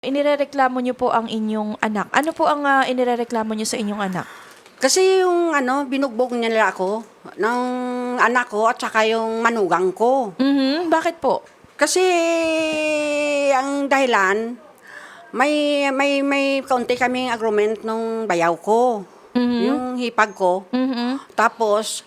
Inirereklamo niyo po ang inyong anak. Ano po ang inirereklamo niyo sa inyong anak? Kasi yung binugbog nila ako ng anak ko at saka yung manugang ko. Bakit po? Kasi ang dahilan, may kaunti kaming agreement nung bayaw ko. Yung hipag ko. Tapos,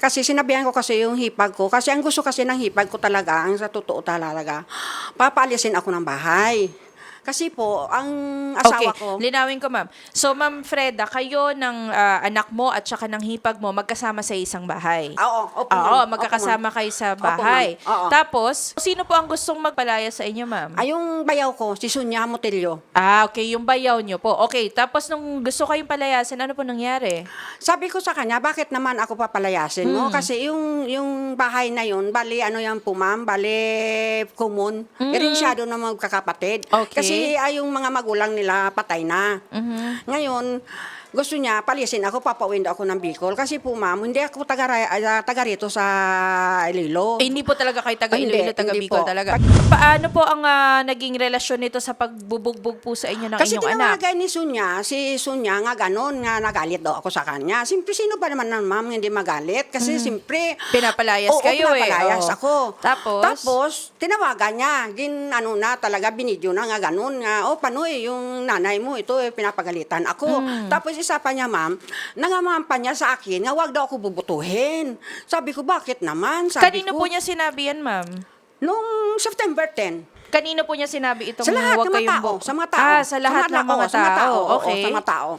kasi sinabihan ko kasi yung hipag ko, kasi ang gusto kasi ng hipag ko talaga, ang sa totoo talaga, papaalisin ako ng bahay. Kasi po, ang asawa ko, Linawin ko, ma'am. So, Ma'am Freda, kayo ng anak mo at saka ng hipag mo magkasama sa isang bahay. opo, Oo, ma'am. magkakasama kayo sa Opo, bahay. ma'am. Oo. Tapos, sino po ang gustong magpalaya sa inyo, ma'am? yung bayaw ko, si Sonia Motelio. Okay, yung bayaw nyo po. Okay, tapos nung gusto kayong palayasin, ano po nangyari? Sabi ko sa kanya, bakit naman ako papalayasin mo? Kasi yung bahay na yun, bali yan po ma'am, bali common. Erinsyado na magkakapatid. Okay. Kasi yung mga magulang nila patay na. Ngayon, gusto niya, palisin ako, papauwiin daw ako ng Bicol. Kasi po ma'am, hindi ako taga rito sa Iloilo. Hindi po talaga kayo taga Hindi, Iloilo, taga hindi Bicol po. talaga. Paano po ang naging relasyon nito sa pagbubugbog po sa inyo ng Kasi inyong anak? tinawagan ni Sonia, si Sonia nga ganon, nga nagalit daw ako sa kanya. Siyempre, sino ba naman ng ma'am hindi magalit? Kasi siyempre, Pinapalayas kayo pinapalayas Oo. ako. Tapos, tinawagan niya, na talaga, binidyo na nga ganon, nga, paano yung nanay mo, ito pinapagalitan ako. Tapos isa pa niya, ma'am, nangamam pa niya sa akin, nga wag daw ako bubutuhin. Sabi ko, bakit naman? Sabi kanino ko, po niya sinabi yan, ma'am? nung September 10. Kanino po niya sinabi itong Sa lahat huwag ng mga kayong tao. Sa mga tao. Sa lahat ng mga sa mga tao. oo, Okay. sa mga tao.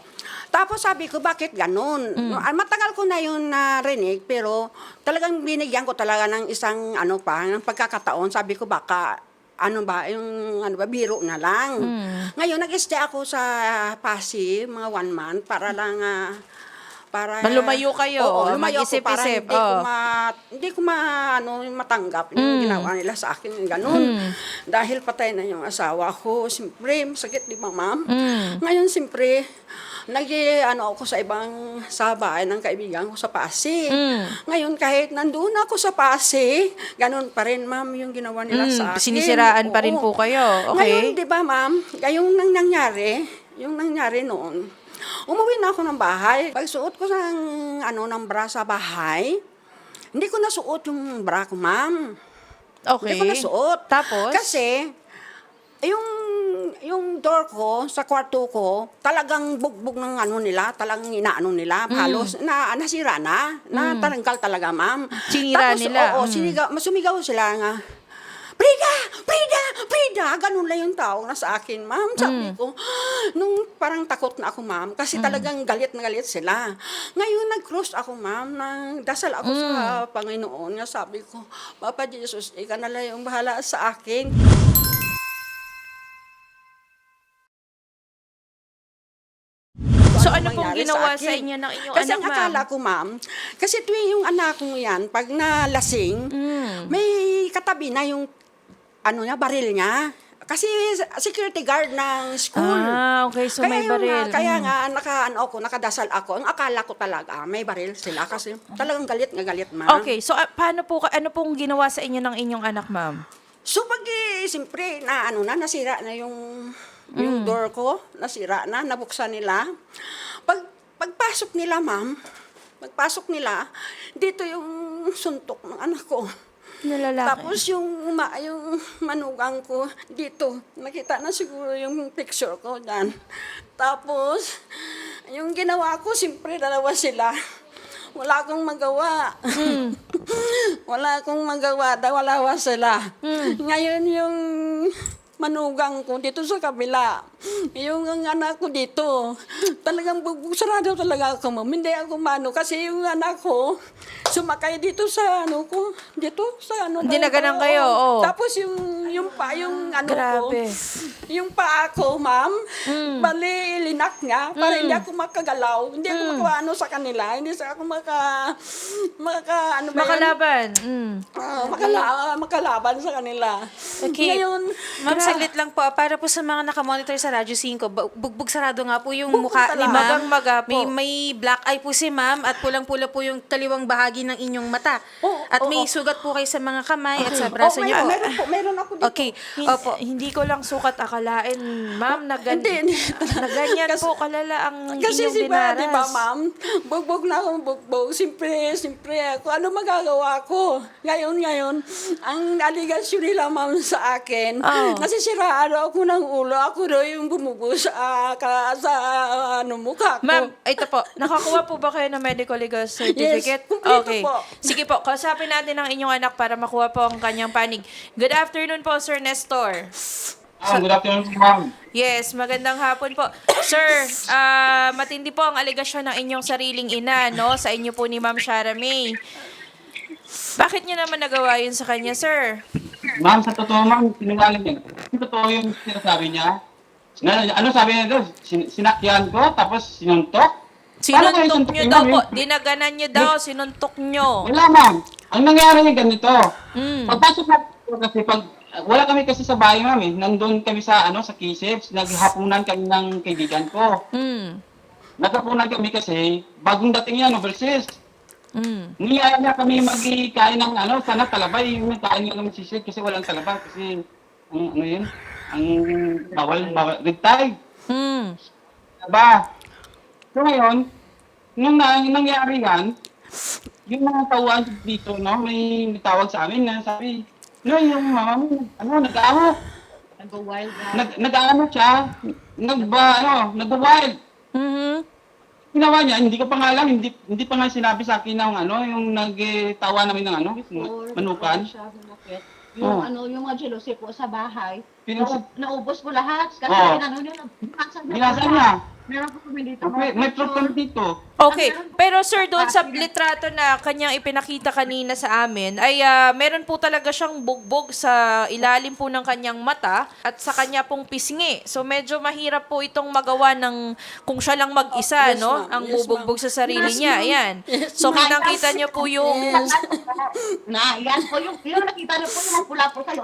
Tapos sabi ko, bakit ganun? Matagal ko na yun narinig, pero talagang binigyan ko talaga ng isang ng pagkakataon. Sabi ko, baka biro na lang. Ngayon, nag-stay ako sa Pasig, mga 1 month, para lang, para Lumayo kayo, Oo, lumayo ako para mag-isip-isip, hindi ko matanggap yung ginawa nila sa akin, yung ganun. Dahil patay na yung asawa ko, siyempre, masakit, di ba, ma'am? Ngayon, siyempre, ako sa bahay ng kaibigan ko sa Pasig. Ngayon, kahit nandun ako sa Pasig, ganun pa rin, ma'am, yung ginawa nila sa akin. Sinisiraan pa rin Oo. po kayo. Okay. Ngayon, di ba, ma'am, yung nangyari noon, umuwi na ako ng bahay. Pagsuot ko ng bra sa bahay, hindi ko nasuot yung bra ko, ma'am. Okay. Hindi ko nasuot. Tapos? Kasi, yung door ko, sa kwarto ko, talagang bugbog ng nila, talagang inaano nila, halos, nasira na talanggal talaga, ma'am. Sinira Tapos, nila. Oo, sumigaw sila nga, Frida, ganun lang yung tao na sa akin, ma'am. Sabi ko, nung parang takot na ako, ma'am, kasi talagang galit na galit sila. Ngayon, nag-cross ako, ma'am, dasal ako sa Panginoon. Nga sabi ko, Papa Jesus, ikaw na lang yung bahala sa akin. So ano pong mangyari ginawa akin. sa inyo ng inyong Kasi anak, ang ma'am? akala ko, ma'am, kasi tuwing yung anak ko yan, pag nalasing, may katabi na yung baril niya. Kasi security guard ng school. Okay. So may baril. Kaya nga, nakadasal ako. Ang akala ko talaga, may baril sila. Kasi talagang galit, ma'am. Okay. So ano pong ginawa sa inyo ng inyong anak, ma'am? So siyempre, nasira na yung door ko, nasira na, nabuksan nila. Pagpasok nila, ma'am, dito yung suntok ng anak ko. Nalalaki. Tapos yung manugang ko dito, nakita na siguro yung picture ko dyan. Tapos, yung ginawa ko, siyempre, dalawa sila. Wala akong magawa. Wala akong magawa, dalawa sila. Ngayon yung manugang ko dito sa kabila. Yung anak ko dito. Talagang sarado talaga ako, ma'am. Hindi ako kasi yung anak ko sumakay dito sa Hindi na ganun kayo, oo. Tapos yung Grabe. yung paa ko, ma'am, bali linak niya para hindi ako makagalaw. Hindi ako sa kanila. Hindi ako Makalaban. makalaban sa kanila. Okay. Ngayon, Ma'am saglit lang po. Para po sa mga nakamonitor sa Radyo 5, bugbog sarado nga po yung mukha ni talaga. ma'am. Magang-maga po. May black eye po si ma'am at pulang-pula po yung kaliwang bahagi ng inyong mata. At may sugat po kayo sa mga kamay at sa braso niyo po. Meron ako dito. Okay. Opo. Hindi ko lang sukat akalain, ma'am, na ganyan po kalala ang Kasi inyong si ba, dinaras. di ba, ma'am? Bugbog na akong bugbog. Siyempre ako. Ano magagawa ko? Ngayon, ang aligasyon nila, ma'am, sa akin, Oh. nasisiraan ako ng ulo. Ako daw yung bumugo sa mukha ko. Ma'am, ito po. Nakakuha po ba kayo ng medical legal certificate? Yes, kumpleto Okay. po. Sige po, kausapin natin ang inyong anak para makuha po ang kanyang panig. Good afternoon po, Sir Nestor. Good afternoon, ma'am. Yes, magandang hapon po. Sir, matindi po ang alegasyon ng inyong sariling ina, no? Sa inyo po ni Ma'am Shara May. Bakit niyo naman nagawa yun sa kanya, sir? Ma'am, sa totoo, ma'am, sinungaling yan. Totoo yung sinasabi niya. Ano sabi niya doon? Sinakyan ko, tapos sinuntok? Paano ko Sinuntok isuntok niyo yun, daw ma'am? po. Dinaganan niyo daw, sinuntok niyo. Wala, ma'am. Ang nangyari niya ganito. Mm. Pagpasok na kasi wala kami kasi sa bahay, ma'am, eh. Nandun kami sa sa Kisip. Naghapunan kami ng kaibigan ko. Mm. Naghapunan kami kasi bagong dating yan, overseas. Mm. Niyaya niya kami magkain ng sana talabay. Yung kain nga naman sisig kasi walang talabay. Kasi, yun? Ang bawal, red tide. Mm. Diba? So ngayon, nung nangyari yan, yung mga tauhan dito, no, may tawag sa amin na sabi, no, yung mama mo, nag-aaho. Nag-wild Nag-aaho siya, nag-wild. Mhm. Ginawa niya, hindi ko pa nga alam, hindi pa nga sinabi sa akin ng yung nagtawa namin ng manukan. Yung Oh. yung mga jealousy po sa bahay, Pinus- naubos po lahat. Kasi Oo. binasag Binasa niya. Meron po kami dito. May proof kami dito. Okay, pero sir, doon sa litrato na kanyang ipinakita kanina sa amin, ay meron po talaga siyang bugbog sa ilalim po ng kanyang mata at sa kanya pong pisngi. So medyo mahirap po itong magawa ng kung siya lang mag-isa, Yes, no? ma'am. Ang Yes, bubugbog ma'am. sa sarili Yes, niya. ma'am. Ayan. Yes, So ma'am. kitang-kita niyo po yung... Yan po yung nakita niyo po yung pula po kayo.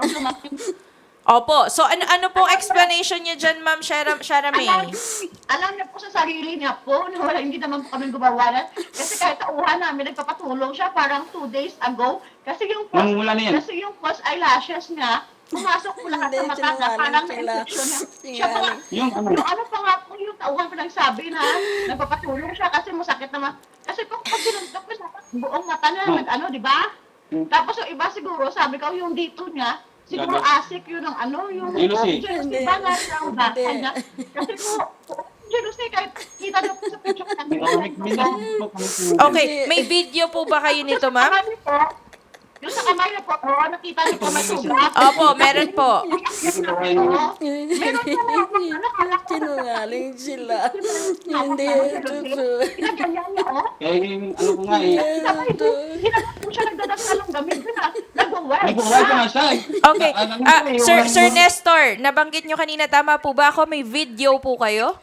Opo. So ano pong explanation niyo dyan, Ma'am Shara May? Alam niya po sa sarili niya po na hindi naman po kami gumawalan. Kasi kahit tauhan namin, nagpapatulong siya parang 2 days ago. Kasi yung Nung wala na yan. kasi yung false eyelashes niya, pumasok po lahat Hindi, sa mata na sinungaling parang sila. na-infection niya. Siya pa nga, Yung yung ano pa nga po yung tauhan pa nagsabi na nagpapatulong siya kasi masakit naman. Kasi kung pag sinuntok ko siya, buong mata na di ba? Tapos yung iba siguro, sabi ko, yung dito niya, siguro Gabi. asik yun ng yung Jealousy. jealousy ba nga siya ang bata niya. Kasi po, jealousy kahit kita niyo po sa picture Okay, may video po ba kayo nito, Ma'am? Yung sa kamay niya po, nakita niyo po may sugat. Opo, meron po. Meron siya na, Sinungaling sila. Hindi, totoo. Pinaganyan niya, Kaya yung ko nga Hinanap po siya nagdadasal ng gamit na nag-work. nag-uwag ko nga siya. Okay. Sir Nestor, nabanggit nyo kanina, tama po ba ako? May video po kayo?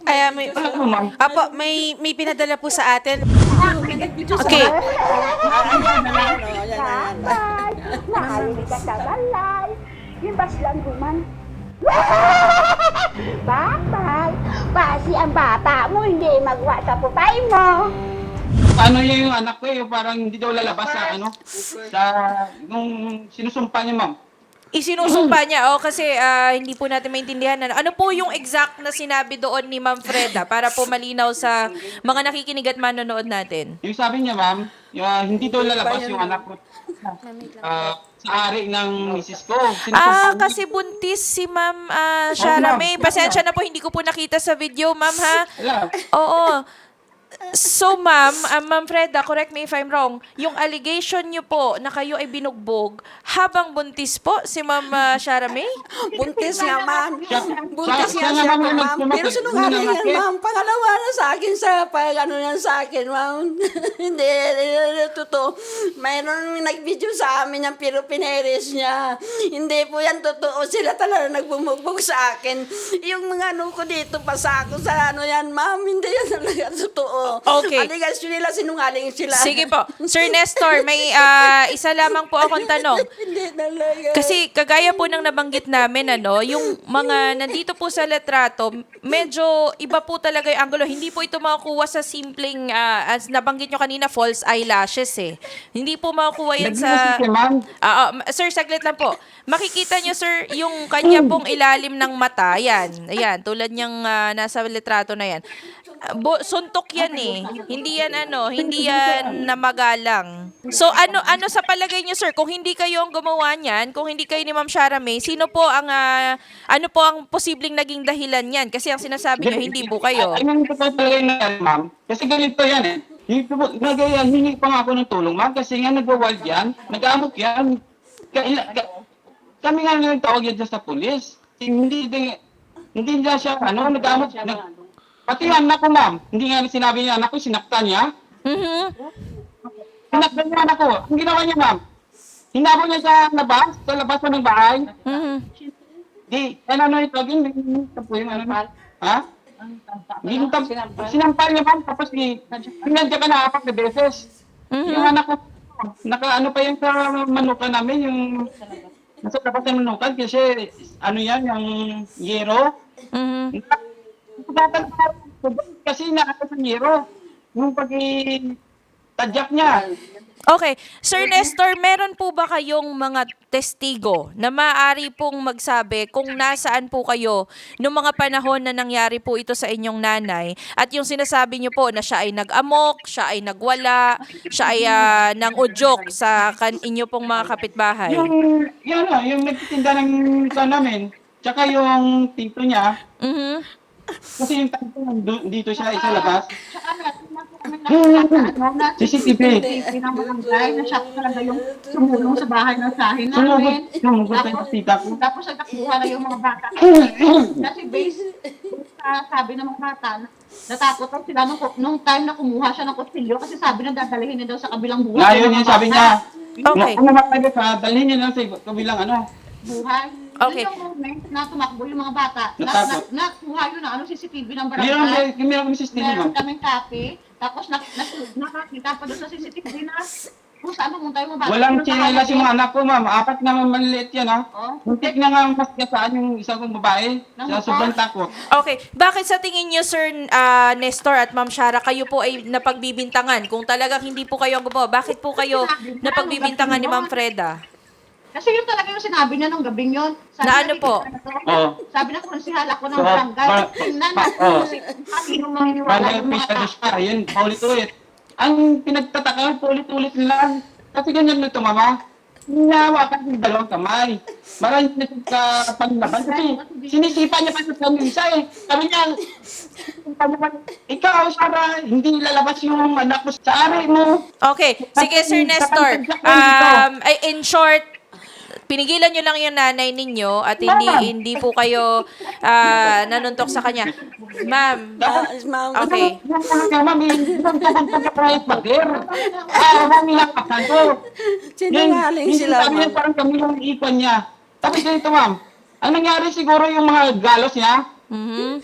Ay, may, Wala po, ma'am. Apo, may pinadala po sa atin. Okay. Nakalilig ka sa balay. Yung baslan guman. Bakay, pasi ang bata mo hindi magwa sa putay mo. Ano yung anak ko yung parang hindi daw lalabas sa nung sinusumpa niya, ma'am. Isinusumpa niya, kasi hindi po natin maintindihan ano po yung exact na sinabi doon ni Ma'am Freda para po malinaw sa mga nakikinig at manonood natin. Yung sabi niya, ma'am, hindi daw lalabas yung anak ko sa ari ng misis ko. Sinusumpa niya. Kasi buntis si Ma'am Shara May. Pasensya na po, hindi ko po nakita sa video, Ma'am, ha? Wala. Oo. So, Ma'am Freda, correct me if I'm wrong, yung allegation niyo po na kayo ay binugbog habang buntis po si Ma'am Shara May? Buntis nga, ma'am. Buntis siya nga nga, siya, ma'am, ma'am. Pero sinungaling yan, nanakit. ma'am. Pangalawa na sa akin yan sa akin, ma'am. Hindi, totoo. Mayroon nag-video sa amin yan, pero pineres niya. Hindi po yan totoo. Sila talaga nagbumugbog sa akin. Yung mga ko dito, pasa ako sa yan, ma'am. Hindi yan talaga totoo. Okay. Aligasyon nila, sinungaling sila. Sige po. Sir Nestor, may isa lamang po akong tanong. Hindi talaga. Kasi kagaya po ng nabanggit namin, yung mga nandito po sa litrato, medyo iba po talaga yung angulo. Hindi po ito makukuha sa simpleng, as nabanggit nyo kanina, false eyelashes eh. Hindi po makukuha yan sa... Nagmamasid ma'am. Sir, saglit lang po. Makikita nyo, sir, yung kanya pong ilalim ng mata. Ayan, tulad niyang nasa litrato na yan. Suntok yan eh. Hindi yan na magalang. So ano sa palagay niyo, sir, kung hindi kayo ang gumawa niyan, kung hindi kayo ni Ma'am Shara May, sino po ang ano po ang posibleng naging dahilan niyan? Kasi ang sinasabi niyo hindi po kayo. Ay, nang totoo talaga na yan, ma'am. Kasi ganito yan eh. Hingi pa nga ako ng tulong, ma'am. Kasi nga nagwa-wild yan, nag-amok yan. Kami nga nang tawag yan dyan sa pulis. Hindi niya siya, nag-amok. Pati yung anak ko, ma'am. Hindi nga sinabi niya, anak ko, sinaktan niya. Mhm. Sinaktan niya anak ko. Ang ginawa niya, ma'am, hinabol niya sa labas pa ng bahay. Mhm. Ito, po yung ha? Sinampal niya, ma'am, tapos hinadya ka na 4 na beses. Yung anak ko, pa yan sa manukan namin, yung nasa labas ng manukan, kasi yan, yung yero. Mhm. Kasi nakakasang yero, yung pag-tadyak niya. Okay. Sir Nestor, meron po ba kayong mga testigo na maaari pong magsabi kung nasaan po kayo noong mga panahon na nangyari po ito sa inyong nanay at yung sinasabi niyo po na siya ay nag-amok, siya ay nagwala, siya ay nang udyok sa inyo pong mga kapitbahay? Yung nagtitinda ng ito namin, tsaka yung tito niya, Mhm. kasi yung tito dito siya, isa labas. Tsaka meron po kami nakita, CCTV. ng barangay, na-shock talaga yung sumulong sa bahay ng sahin namin. Sumugod tayo sa tita ko. Tapos nagtakuha na yung mga bata. Kasi based sa sabi ng mga bata, natakot daw sila nung time na kumuha siya ng kutsilyo kasi sabi na dadalhin niya daw sa kabilang buhay. Ngayon yung sabi niya, Okay. kung namatay ka, dalhin niya lang sa kabilang Buhay. Okay. Yun yung moment na tumakbo yung mga bata. Natakot. Nakuha yun na CCTV ng meron barangay. kami CCTV, Meron ma'am. kaming copy. Tapos nakakita pa doon sa CCTV na kung saan pumunta yung mga bata. Walang Yung chinela bahay. si mga anak ko, ma'am. 4 na maliliit yan, ha? Oh. Muntik na nga mas kasaan yung isa kong babae. Sa sobrang takot. Okay. Bakit sa tingin niyo, Sir Nestor at Ma'am Shara, kayo po ay napagbibintangan? Kung talagang hindi po kayo ang gumawa, bakit po kayo napagbibintangan ni Ma'am Freda? Kasi yun talaga yung sinabi niya nung gabing yun. Sabi Na niya, ano po? Oo. Sabi na konsihal ako ng So, barangay. Tingnan na oo. yung maniniwala Bale, yung mga pisado siya. Yun, paulit-ulit. Ang pinagtataka, paulit-ulit lang. Kasi ganyan nito, mama. Hinawakan yung 2 kamay. Maraming na paglaban. Kasi sinisipa niya pa sa isa eh. Sabi niya, ikaw, Sarah, hindi lalabas yung anak mo sa ari mo. Okay. Sige, Sir Nestor. In short, pinigilan nyo lang yung nanay ninyo at hindi po kayo nanuntok sa kanya. Ma'am, Ma'am, okay. sinungaling sila, Sabi niya ma'am. parang kami yung ikon niya. Tapos ganito, ma'am. Ang nangyari siguro yung mga galos niya, Mhm.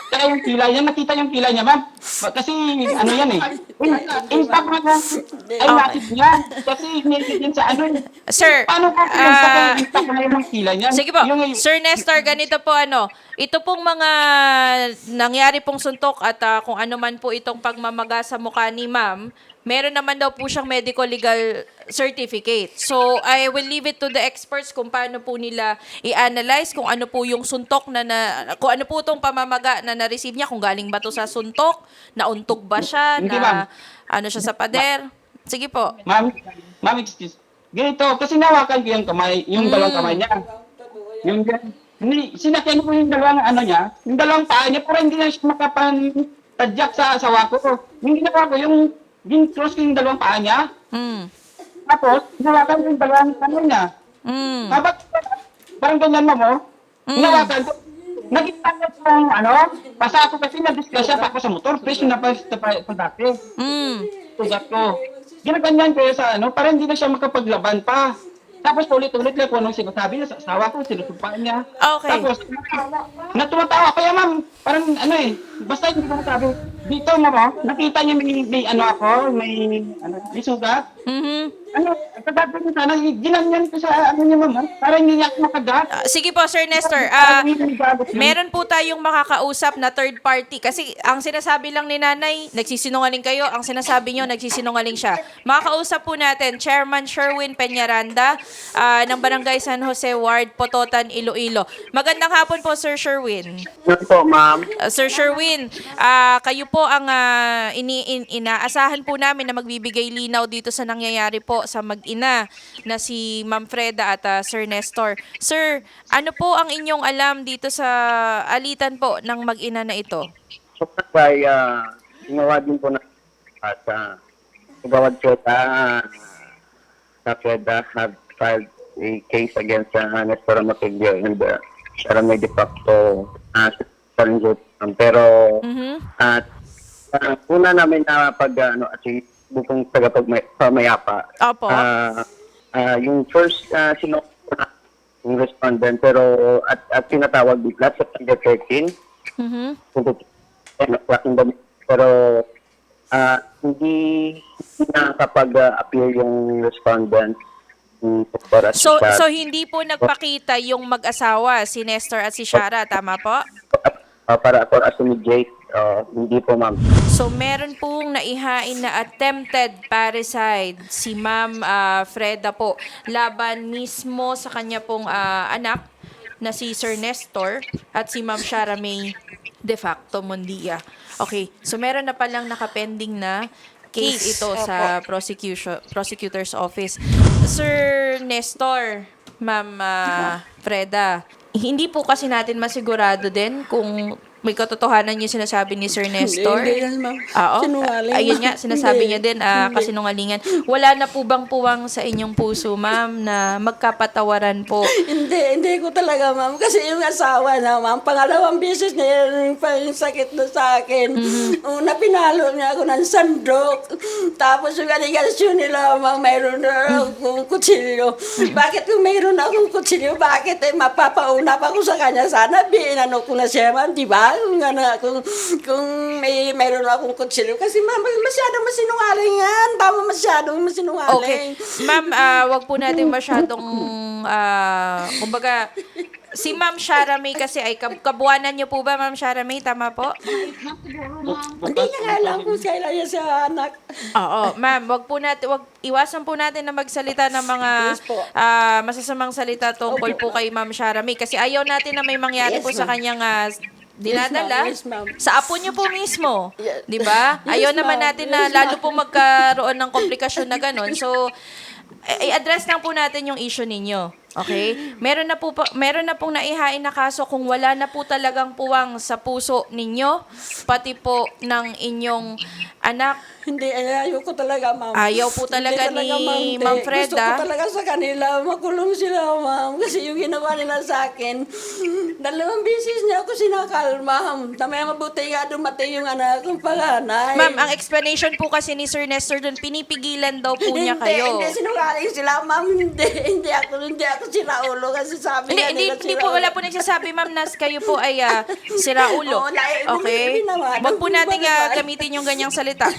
kaya yung kilay niya, nakita yung kilay niya, ma'am. Kasi ano yan eh. Impact na ay nakit niya. Kasi nakit yan sa ano eh. Sir, Paano ka impact na yung kilay niya? sige po. Yung, Sir Nestor, ganito po ito pong mga nangyari pong suntok at kung ano man po itong pagmamaga sa mukha ni ma'am, meron naman daw po siyang medical legal certificate. So, I will leave it to the experts kung paano po nila i-analyze kung ano po yung suntok kung ano po itong pamamaga na na-receive niya, kung galing ba to sa suntok, nauntog ba siya, Hindi, ma'am. ano siya sa pader. Sige po. ma'am, excuse. Ganito, kasi nawakan ko yung kamay, yung 2 kamay niya. Yung sinakyan ko yung 2 niya, yung 2 paa niya, pero hindi na siya makapantadyak sa asawa ko. Yung ginawa ko, yung gin-cross ko yung 2 paa niya, Mm. tapos nawakan ko yung 2 kamay niya. Mm. Habang parang ganyan mo, nawakan ko, naging takot ng pasa ako kasi na-discuss pa ako sa motor, presyo na pa dati. Mm. Tugat ko. Ginaganyan ko sa para hindi na siya makapaglaban pa. Tapos ulit-ulit lang kung anong sinasabi niya sa asawa ko, sinusupaan niya. Okay. Tapos, natuwa-tawa. Kaya ma'am, parang basta hindi ko masabi, dito mama, nakita niya may ano ako, may sugat. Ano, pagkatapos ko sana, ginanyan ko sa ano niya mama, para hindi niya ako makagat. Sige po, Sir Nestor. Meron po tayong makakausap na third party. Kasi ang sinasabi lang ni nanay, nagsisinungaling kayo. Ang sinasabi nyo, nagsisinungaling siya. Makakausap po natin, Chairman Sherwin Peñaranda ng Barangay San Jose Ward, Pototan, Iloilo. Magandang hapon po, Sir Sherwin. Yan po, ma'am. Sir Sherwin, kayo po ang inaasahan po namin na magbibigay linaw dito sa nangyayari po sa mag-ina na si Ma'am Freda at Sir Nestor. Sir, ano po ang inyong alam dito sa alitan po ng mag-ina na ito? So, by, ginawa din po na at Gawad Chota, sa Freda have filed a case against Nestor Amatilio and Sara May de facto pero at una namin na pag at bukong tagapagmayapa. Opo. Yung first yung respondent pero at tinatawag last September 13 pero hindi nakakapag-appear yung respondent. So hindi po nagpakita yung mag-asawa, si Nestor at si Shara, tama po? Para for us to mediate, hindi po, ma'am. So meron pong naihain na attempted parricide si Ma'am Freda po laban mismo sa kanya pong anak na si Sir Nestor at si Ma'am Shara May de facto Mondia. Okay, so meron na palang nakapending na case ito sa prosecutor's office. Sir Nestor, Ma'am Freda, hindi po kasi natin masigurado din kung may katotohanan yung sinasabi ni Sir Nestor. Hindi yan, ma'am. Oo. Sinungaling, Ayun ma'am. nga, sinasabi Hindi. niya din, kasinungalingan. Wala na po bang puwang sa inyong puso, ma'am, na magkapatawaran po? Hindi ko talaga, ma'am. Kasi yung asawa na, ma'am, pangalawang beses na yung sakit na sa akin. Una, pinalo niya ako ng sandok. Tapos yung aligasyon nila, ma'am, mayroon na akong kutsilyo. Bakit kung mayroon akong kutsilyo, bakit mapapauna pa ko sa kanya? Sana binano ko na siya, ma'am, di ba? Kung mayroon akong kutsilyo. Kasi, ma'am, masyadong masinungaling yan. Tama, masyadong masinungaling. Okay. Ma'am, wag po natin masyadong, kumbaga, si Ma'am Shara May kasi ay kabuanan niyo po ba, Ma'am Shara May? Tama po? Hindi niya nga alam kung kailan niya sa anak. Oo, ma'am, iwasan po natin na magsalita ng mga Yes po. masasamang salita tungkol po kay Ma'am Shara May kasi ayaw natin na may mangyari Yes, po sa ma'am. kanyang dinadala. Yes, ma'am. Sa apo niyo po mismo. Yes. 'Di ba? Yes, Ayaw naman ma'am. natin na Yes, lalo ma'am. po magkaroon ng komplikasyon na ganun. So, i-address lang po natin yung issue ninyo. Okay? Meron na pong naihain na kaso kung wala na po talagang puwang sa puso ninyo, pati po ng inyong anak. Hindi, ayaw ko talaga, ma'am. Ayaw po talaga Hindi ni Te. Ma'am Gusto Freda. ko talaga sa kanila, makulong sila, ma'am. Kasi yung ginawa nila sa akin, 2 beses niya ako sinakalma. Tamay mabuti nga dumating yung anak kong panganay. Ma'am, ang explanation po kasi ni Sir Nestor doon, pinipigilan daw po niya kayo. Hindi, sinungaling sila, ma'am. Hindi ako siraulo kasi sabi nga Hindi nila po, wala po nagsasabi, ma'am, na kayo po ay siraulo. Oo, dahil Okay? binawanan Wag po ko natin ba naman? gamitin yung ganyang salita.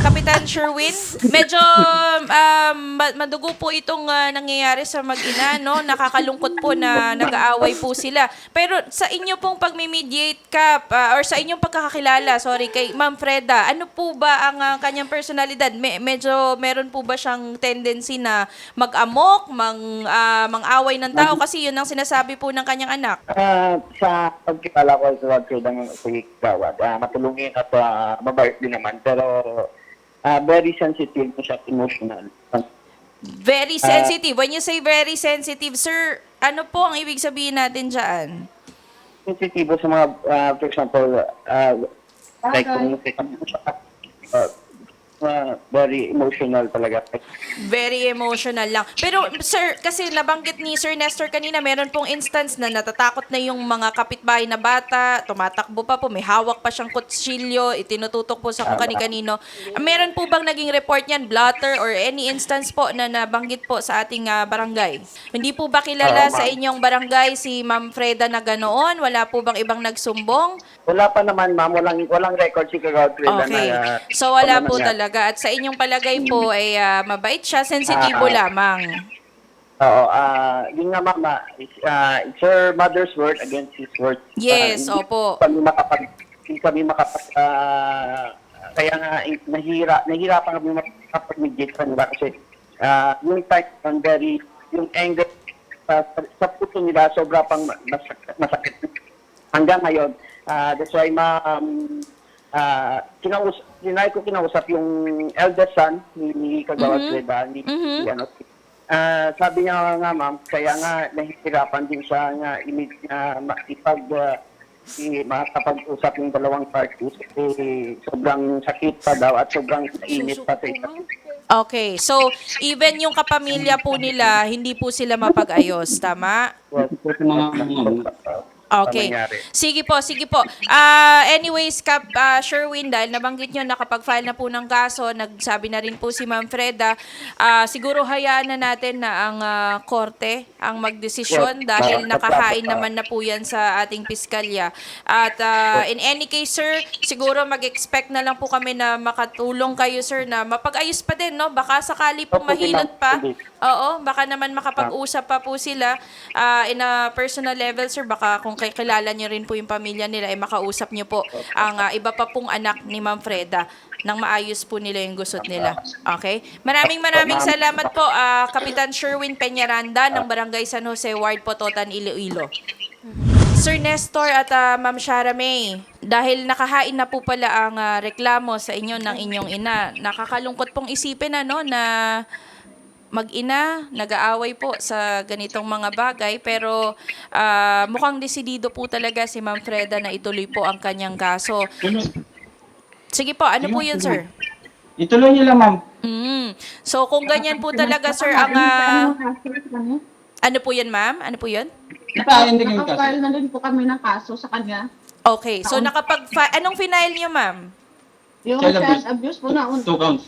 Kapitan Sherwin, medyo madugo po itong nangyayari sa mag-ina, no? Nakakalungkot po na nag-aaway po sila. Pero sa inyo pong pagmi-mediate Kap, or sa inyong pagkakakilala, kay Ma'am Freda, ano po ba ang kanyang personalidad? Medyo meron po ba siyang tendency na mag-amok, mang-away ng tao? Kasi yun ang sinasabi po ng kanyang anak. Sa pagkikala ko sa Freda ng Gawad, matulungin at mabait din naman pero very sensitive siya at emotional. Very sensitive. When you say very sensitive, sir, ano po ang ibig sabihin natin dyan? Sensitibo sa mga, for example, like kung very emotional talaga. Very emotional lang. Pero sir, kasi nabanggit ni Sir Nestor kanina, meron pong instance na natatakot na yung mga kapitbahay na bata, tumatakbo pa po, may hawak pa siyang kutsilyo, itinututok po sa kung kani-kanino. Meron po bang naging report niyan, blotter or any instance po na nabanggit po sa ating barangay? Hindi po ba kilala sa inyong barangay si Ma'am Freda na ganoon? Wala po bang ibang nagsumbong? Wala pa naman, ma'am. Walang record si Kagawad Freda Okay. na... So wala ano po nangyari. talaga. At sa inyong palagay po ay mabait siya, sensitibo lamang. Oo, yun nga, mama. It's her mother's word against his word. Yes, Hindi opo. kami makapag... kaya nga, nahihirapan kami makapag-mediate sa nila kasi yung type on yung anger sa puso nila, sobra pang masakit. Hanggang ngayon, that's why, kinausap yung eldest son ni Kagawad Freda, sabi niya nga, ma'am, kaya nga nahihirapan din siya nga makapag-usap yung dalawang parties kasi sobrang sakit pa daw at sobrang init pa sa isa't isa. Okay, so even yung kapamilya po nila, hindi po sila mapag-ayos, tama? Okay. nangyari. Sige po, sige po. Anyways, Sherwin, dahil nabanggit nyo, nakapag-file na po ng kaso, nagsabi na rin po si Ma'am Freda, siguro hayaan na natin na ang korte ang magdesisyon dahil nakahain naman na po yan sa ating piskalya. At in any case, sir, siguro mag-expect na lang po kami na makatulong kayo, sir, na mapag-ayos pa din, no? Baka sakali po Opo, mahilot pa. ma'am. Oo, baka naman makapag-usap pa po sila in a personal level, sir. Baka kung kilala nyo rin po yung pamilya nila, ay makausap nyo po ang iba pa pong anak ni Ma'am Freda nang maayos po nila yung gusot nila. Okay? Maraming salamat po, Kapitan Sherwin Peñaranda ng Barangay San Jose, Ward Pototan, Iloilo. Sir Nestor at Ma'am Shara May, dahil nakahain na po pala ang reklamo sa inyo ng inyong ina, nakakalungkot pong isipin na mag-ina, nag-aaway po sa ganitong mga bagay, pero mukhang desidido po talaga si Ma'am Freda na ituloy po ang kanyang kaso. Sige po, ano po yun, sir? Ituloy niyo lang, ma'am. So, kung ganyan po talaga, sir, ang... ano po yun, ma'am? Ano po yun? Nakain din yung kaso. Nakapile na din po kami ng kaso sa kanya. Okay, so anong final niyo, ma'am? Yung Child child abuse. abuse po na 2 counts.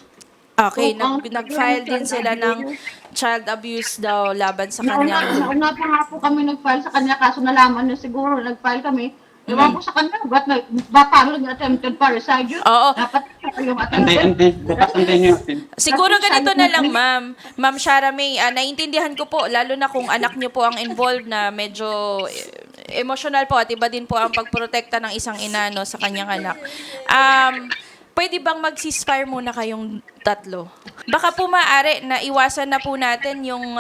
Okay, So, nag-file din sila ng child abuse daw laban sa kanyang... Nauna pa nga po kami nag-file sa kanya, kaso nalaman na siguro nag-file kami. Ewan ko sa kanya, paano nag-attempted parricide yun? Oo. Dapat yung attempted. Antay. Bukas antay niyo. Siguro ganito na lang, ma'am. Ma'am Shara May, naiintindihan ko po, lalo na kung anak niyo po ang involved na medyo emotional po at iba din po ang pagprotekta ng isang ina sa kanyang anak. Pwede bang mag-ceasefire muna kayong tatlo? Baka po maaari na iwasan na po natin yung...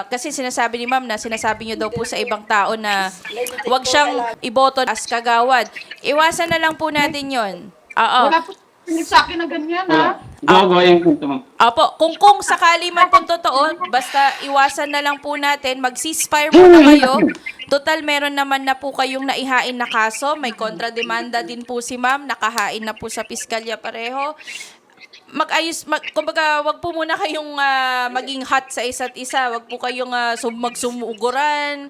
kasi sinasabi ni ma'am na sinasabi niyo daw po sa ibang tao na wag siyang iboto as kagawad. Iwasan na lang po natin yon. Oo. Wala po sa akin na ganyan, ha? Go yung punto, ma'am. Opo, kung sakali man po totoo, basta iwasan na lang po natin, mag-ceasefire muna kayo. Total, meron naman na po kayong naihain na kaso, may kontrademanda din po si ma'am, nakahain na po sa piskalya pareho. Kumbaga, wag po muna kayong maging hot sa isa't isa, wag po kayong magsumuguran,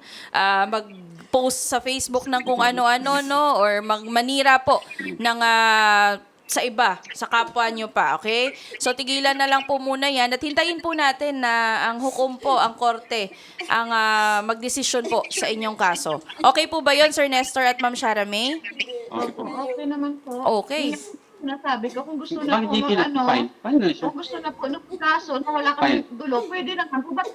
mag-post sa Facebook ng kung ano-ano, no? Or manira po ng... sa iba, sa kapwa nyo pa, okay? So, tigilan na lang po muna yan at hintayin po natin na ang hukom po, ang korte, ang magdesisyon po sa inyong kaso. Okay po ba yon, Sir Nestor at Ma'am Shara May? Okay naman po. Okay. Sinasabi ko, kung gusto na Bakit po di mag-ano, Paano na siya? kung gusto na po, nung kaso, na wala kami gulo, pwede naman po, ba't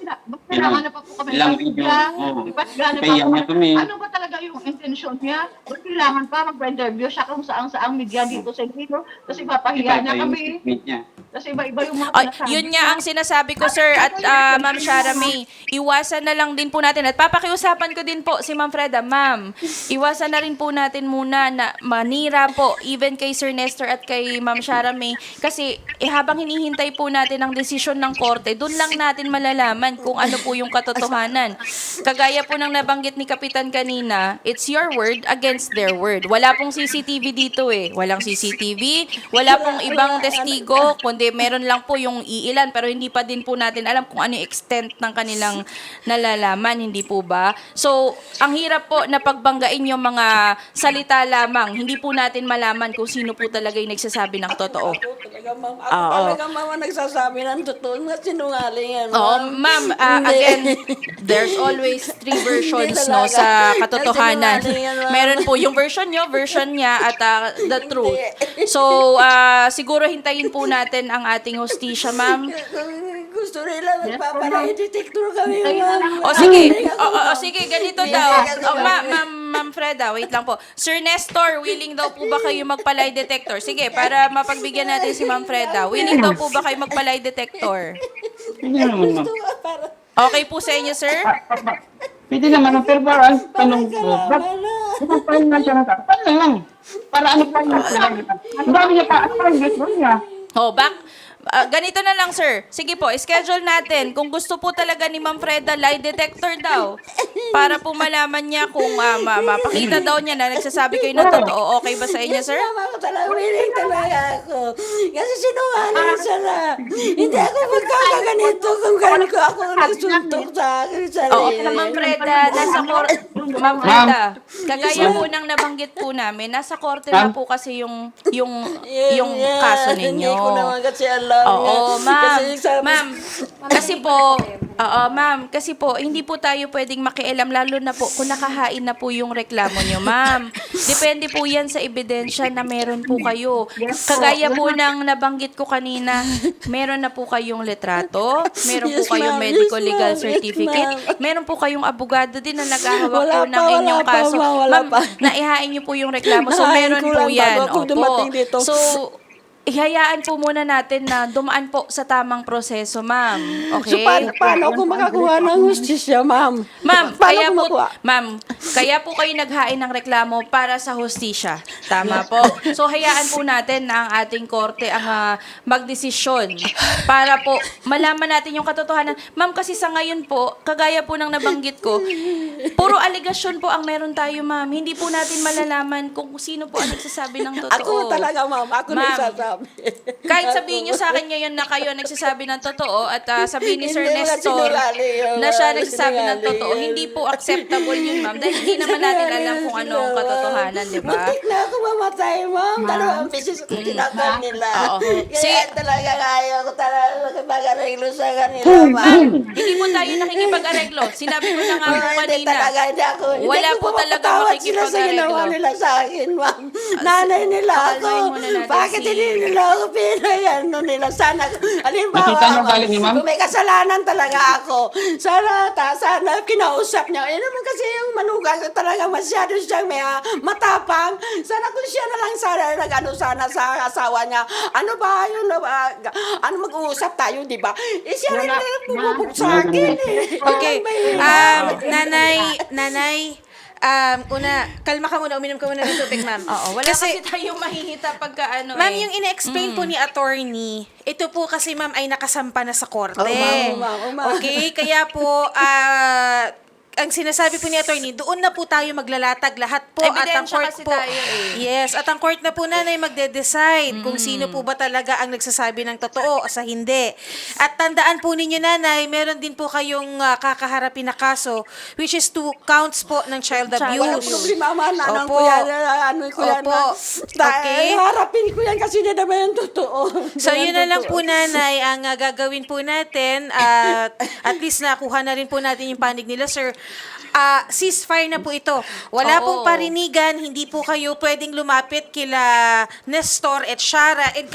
kailangan na pa po kami Ilang ng video, media? oo. Ba't gano'n Kaya pa niya po? kami. Ano ba talaga yung intention niya? Ba't kailangan pa mag-interview siya kung saang media dito sa Iloilo? Kasi ipapahiya niya kami. Kasi iba-iba yung mga sinasabi Yun nga ang sinasabi ko, sir, at Ma'am Shara May. Iwasan na lang din po natin. At papakiusapan ko din po si Ma'am Freda. Ma'am, iwasan na rin po natin muna na manira po, even kay Sir Nestor at kay Ma'am Shara May. Kasi habang hinihintay po natin ang desisyon ng korte, doon lang natin malalaman kung ano po yung katotohanan. Kagaya po ng nabanggit ni Kapitan kanina, it's your word against their word. Wala pong CCTV dito eh. Walang CCTV, wala pong ibang testigo, kundi kundi meron lang po yung iilan, pero hindi pa din po natin alam kung ano yung extent ng kanilang nalalaman, hindi po ba? So, ang hirap po na pagbanggain yung mga salita lamang, hindi po natin malaman kung sino po talaga yung nagsasabi ng totoo. Ako talaga, ma'am. Ako talaga, ma'am, ang nagsasabi ng totoo. Mga sinungaling yan, Oo, ma'am. ma'am, Hindi. again, there's always three versions Hindi no talaga. sa katotohanan. Sinungaling yan, ma'am. Meron po yung version nyo, version niya, at the truth. So, siguro hintayin po natin ang ating hostisya, ma'am. Gusto nila, magpapalay-detector kami, Ayun na lang. ma'am. O sige, Hindi ako, o ma'am. sige, ganito daw. Ma'am Freda, wait lang po. Sir Nestor, willing daw po ba kayo magpalay detector? Sige, para mapagbigyan natin si Ma'am Freda. Willing daw po ba kayo magpalay detector? Hindi naman, ma'am. Okay po sa inyo, sir? Pwede naman, pero parang tanong ko, bakit pa nga siya nata? Paano lang? Para ano pa yung ang dami niya pa, ano pa yung gusto niya? Oh, ganito na lang, sir. Sige po, schedule natin. Kung gusto po talaga ni Ma'am Freda, lie detector daw. Para po malaman niya kung mapakita daw niya na nagsasabi kayo ng totoo. Okay ba sa inyo, sir? Tama ko talaga, willing talaga ako. Kasi sinungaling sila. Hindi ako magkakaganito kung gaano ko ako nagsuntok sa akin Oo, sarili. Ma'am Freda, Ma'am Freda, kagaya po nang nabanggit po namin, nasa korte na po kasi yung kaso ninyo. Hindi ko naman kasi alam. Oo, ma'am. Kasi sabi- Ma'am, kasi po, hindi po tayo pwedeng makialam, lalo na po kung nakahain na po yung reklamo nyo, ma'am. Depende po yan sa ebidensya na meron po kayo. Kagaya po ng nabanggit ko kanina, meron na po kayong litrato, meron po Yes, kayong ma'am. medical Yes, legal ma'am. Yes, certificate, ma'am. meron po kayong abogado din na naghahawak Wala po pa, ng wala inyong pa, kaso. ma'am, wala Ma'am, pa. naihain nyo po yung reklamo, so Nahain meron ko po lang yan. bago ako dumating dito. So, ihayaan po muna natin na dumaan po sa tamang proseso, ma'am. So, Okay? paano ako makakuha ng hustisya, ma'am? Ma'am, Paano ko makuha? kaya po kayo naghain ng reklamo para sa hustisya. Tama po. So, hayaan po natin na ang ating korte ang magdesisyon para po malaman natin yung katotohanan. Ma'am, kasi sa ngayon po, kagaya po ng nabanggit ko, puro aligasyon po ang meron tayo, ma'am. Hindi po natin malalaman kung sino po ang nagsasabi ng totoo. Ako talaga, ma'am. Ako Ma'am, nagsasabi. kahit sabihin nyo sa akin ngayon na kayo nagsasabi ng totoo at sabihin ni Sir Hindi, wala Nestor sinungaling yun, na siya wala nagsasabi ng sinungaling totoo, yun. hindi po acceptable yun, ma'am. Dahil hindi naman natin alam kung ano ang katotohanan, di ba? Muntik na ako mamatay, ma'am. Dalawang beses ko tinakal nila. Oo. Kaya talaga kaya ko talaga makipag-areglo sa kanila, Ma'am, ma'am. hindi po tayo nakikipag-areglo. Sinabi ko na nga po Hindi kanina. talaga, hindi ako. Wala Hindi po ko talaga mapatawad sila sa makikipag-areglo. ginawa nila sa akin, ma'am. Nanay nila ako. pakalmahin muna natin Bakit si- hindi nila ako pinayano nila? Sana, halimbawa, Nakita niyo galing ni ma'am? kung may kasalanan talaga ako, sana kinausap niya. Yan naman kasi yung manugang talaga masyado siyang may matapang. Sana kung siya na lang sana nag-ano sana sa asawa niya. Ano ba yun? Ano mag-uusap tayo, di ba? Siya rin bumubog sa akin. Okay. Nanay, una, kalma ka muna, uminom ka muna ng tubig, ma'am. Oo, wala kasi tayong mahihita pagka ano Ma'am, yung ina-explain po ni attorney, ito po kasi ma'am ay nakasampa na sa korte. ma'am. Okay, kaya po, ang sinasabi po ni attorney, doon na po tayo maglalatag lahat po at ang Ebidensya court kasi po. tayo eh. Yes, at ang court na po nanay magde-decide kung sino po ba talaga ang nagsasabi ng totoo o sa hindi. At tandaan po ninyo nanay, meron din po kayong kakaharapin na kaso which is 2 counts po ng child Walang abuse. problema, mananang Opo. ko yan. Ano ko yan. Opo. Okay. Harapin ko yan kasi hindi naman yung totoo. So, yun na lang po, nanay, ang gagawin po natin. At least nakuha na rin po natin yung panig nila, sir. Ceasefire na po ito. Wala Oo. pong parinigan, hindi po kayo pwedeng lumapit kila Nestor at Shara. And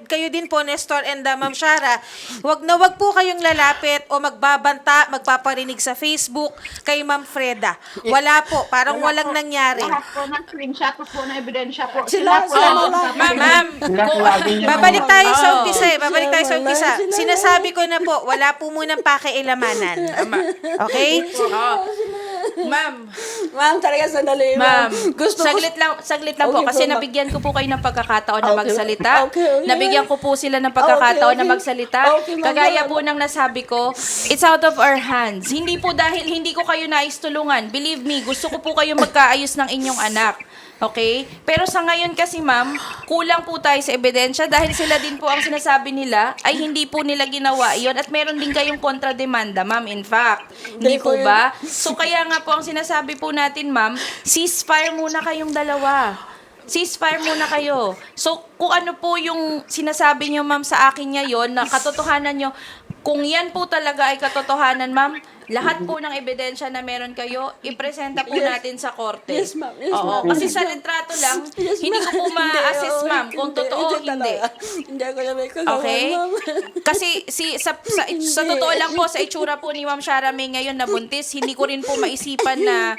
kayo din po, Nestor and Ma'am Shara. Wag po kayong lalapit o magbabanta, magpaparinig sa Facebook kay Ma'am Freda. Wala po. Parang walang nangyari. Lahat po ng screenshot po na ebidensya po. Sila po. wala. Ma'am, Babalik tayo sa Oo. umpisa eh. Babalik tayo sa Wala, umpisa. sila- Sinasabi ko na po, wala po munang pakialamanan. Okay? Ma'am, Ma'am, talaga sandali. ma'am, Gusto saglit lang po Okay kasi po, ma'am. nabigyan ko po kayo ng pagkakataon na Okay. magsalita. Okay. Nabigyan ko po sila ng pagkakataon na Okay. magsalita. Okay, ma'am. Kagaya po ng nasabi ko, it's out of our hands. Hindi po dahil hindi ko kayo nais tulungan. Believe me, gusto ko po kayo magkaayos ng inyong anak. Okay? Pero sa ngayon kasi ma'am, kulang po tayo sa ebidensya dahil sila din po ang sinasabi nila ay hindi po nila ginawa iyon at meron din kayong kontrademanda ma'am in fact. Hindi po ba? So kaya nga po ang sinasabi po natin ma'am, ceasefire muna kayong dalawa. Ceasefire muna kayo. So, kung ano po yung sinasabi niyo, ma'am, sa akin ngayon, na katotohanan niyo, kung yan po talaga ay katotohanan, ma'am, lahat po ng ebidensya na meron kayo, ipresenta po natin sa korte. Yes, ma'am. Yes, Oo, ma'am. kasi sa litrato lang, Yes, hindi ko po ma-assess, Hindi, ma'am, kung totoo o hindi. talaga. Hindi ako na may kagawa, Okay? ma'am. Kasi sa totoo lang po, sa itsura po ni Ma'am Shara May ngayon na buntis, hindi ko rin po maisipan na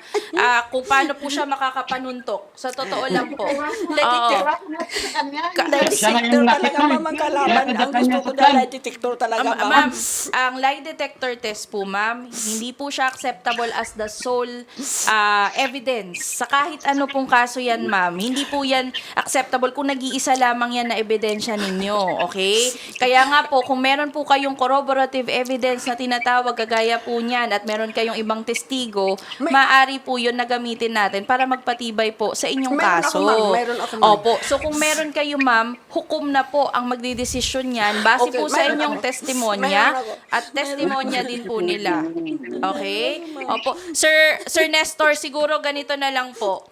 kung paano po siya makakapanuntok. Sa totoo lang po. Oo. Ewan ko na sa kanya. Dahil Siya na sector yung talaga, nakita, ma'am, ang kalaban. eh. Ang gusto ko Kanya-kanya dahil detector talaga, Ma'am, ma'am. ang lie detector test po, ma'am, hindi po siya acceptable as the sole evidence. Sa kahit ano pong kaso yan, ma'am, hindi po yan acceptable kung nag-iisa lamang yan na ebidensya ninyo, okay? Kaya nga po, kung meron po kayong corroborative evidence na tinatawag, kagaya po niyan, at meron kayong ibang testigo, maaari po yun na gamitin natin para magpatibay po sa inyong Meron kaso. ako, ma'am. Meron ako, ma'am. Opo. So, kung meron kayo, ma'am, hukom na po ang magdidesisyon niyan base Okay, po sa meron inyong ako. testimonya Meron ako. at testimonya din po nila. Okay? Opo. Sir Nestor, siguro ganito na lang po.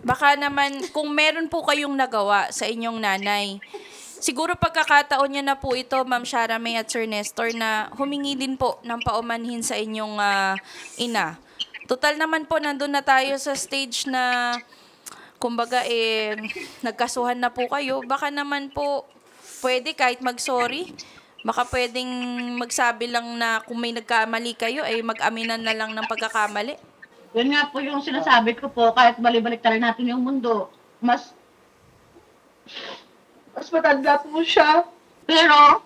Baka naman, kung meron po kayong nagawa sa inyong nanay, siguro pagkakataon niya na po ito, Ma'am Shara May at Sir Nestor, na humingi din po ng paumanhin sa inyong ina. Total naman po, nandun na tayo sa stage na, kumbaga, nagkasuhan na po kayo. Baka naman po, pwede kahit mag-sorry. Baka pwedeng magsabi lang na kung may nagkamali kayo, ay mag-aminan na lang ng pagkakamali. Yun nga po yung sinasabi ko po, kahit balibalik rin natin yung mundo, mas matanda po siya. Pero,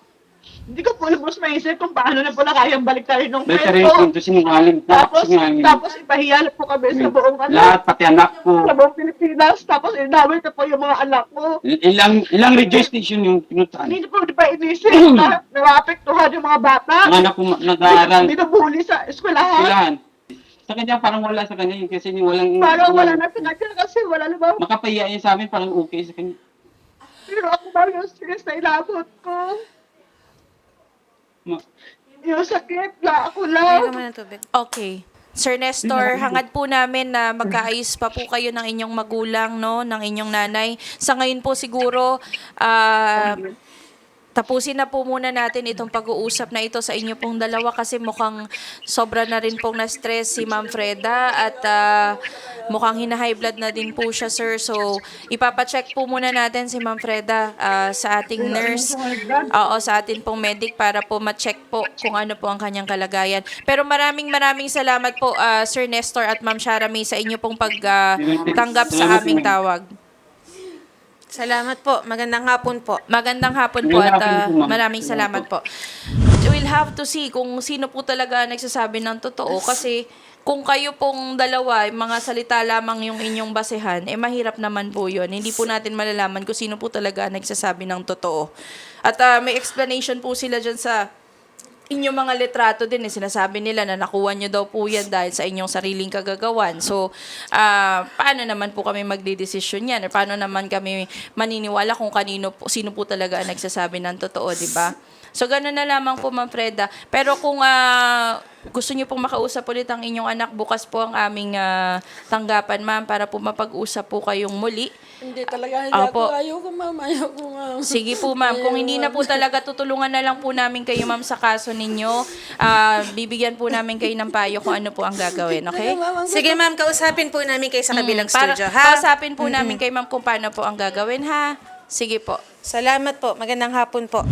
hindi ko po lubos maisip kung paano na po na kayang balik tayo nung Better rin kwento. kung sinungaling. Tapos ipahiya po kami sa buong Lahat, pati anak ko. sa buong Pilipinas. Tapos inawit na po yung mga anak ko. Ilang radio station yung pinuntahan. Hindi po pa inisip na naapektuhan yung mga bata. Ang anak ko nag-aaral. Binubuli sa eskwelahan. Kailangan. Sa kanya, parang wala sa kanya yun kasi walang... Parang wala na sa kanya kasi wala na ba? Makapahiya yun sa amin, parang okay sa kanya. Pero ako ba yung stress na inabot ko? Yung sakit na ako lang. Okay. Sir Nestor, hangad po namin na magkaayos pa po kayo ng inyong magulang, no, ng inyong nanay. Sa ngayon po siguro, tapusin na po muna natin itong pag-uusap na ito sa inyo pong dalawa kasi mukhang sobra na rin pong na-stress si Ma'am Freda at mukhang hina-high blood na din po siya, sir. So, ipapacheck po muna natin si Ma'am Freda sa ating nurse, sa ating pong medic para po ma-check po kung ano po ang kanyang kalagayan. Pero maraming salamat po, Sir Nestor at Ma'am Shara May sa inyo pong pagtanggap sa aming tawag. Salamat po. Magandang hapon po. Magandang hapon po at maraming salamat po. We'll have to see kung sino po talaga nagsasabi ng totoo kasi kung kayo pong dalawa, mga salita lamang yung inyong basehan, mahirap naman po yun. Hindi po natin malalaman kung sino po talaga nagsasabi ng totoo. At may explanation po sila dyan sa inyong mga litrato din, sinasabi nila na nakuha nyo daw po yan dahil sa inyong sariling kagagawan. So, paano naman po kami magdidesisyon yan? Or paano naman kami maniniwala kung sino po talaga ang nagsasabi ng totoo, di ba? So, gano'n na lamang po, Ma'am Freda. Pero kung gusto niyo pong makausap ulit ang inyong anak, bukas po ang aming tanggapan, ma'am, para po mapag-usap po kayong muli. Hindi talaga, Opo. ayoko, ma'am. Ayoko, ma'am. Sige po, ma'am. Kung hindi na po talaga, tutulungan na lang po namin kayo, ma'am, sa kaso ninyo. Bibigyan po namin kayo ng payo kung ano po ang gagawin, okay? Sige ma'am, kausapin po namin kayo sa kabilang Para studio, ha? kausapin po namin kayo, ma'am, kung paano po ang gagawin, ha? Sige po. Salamat po. Magandang hapon po.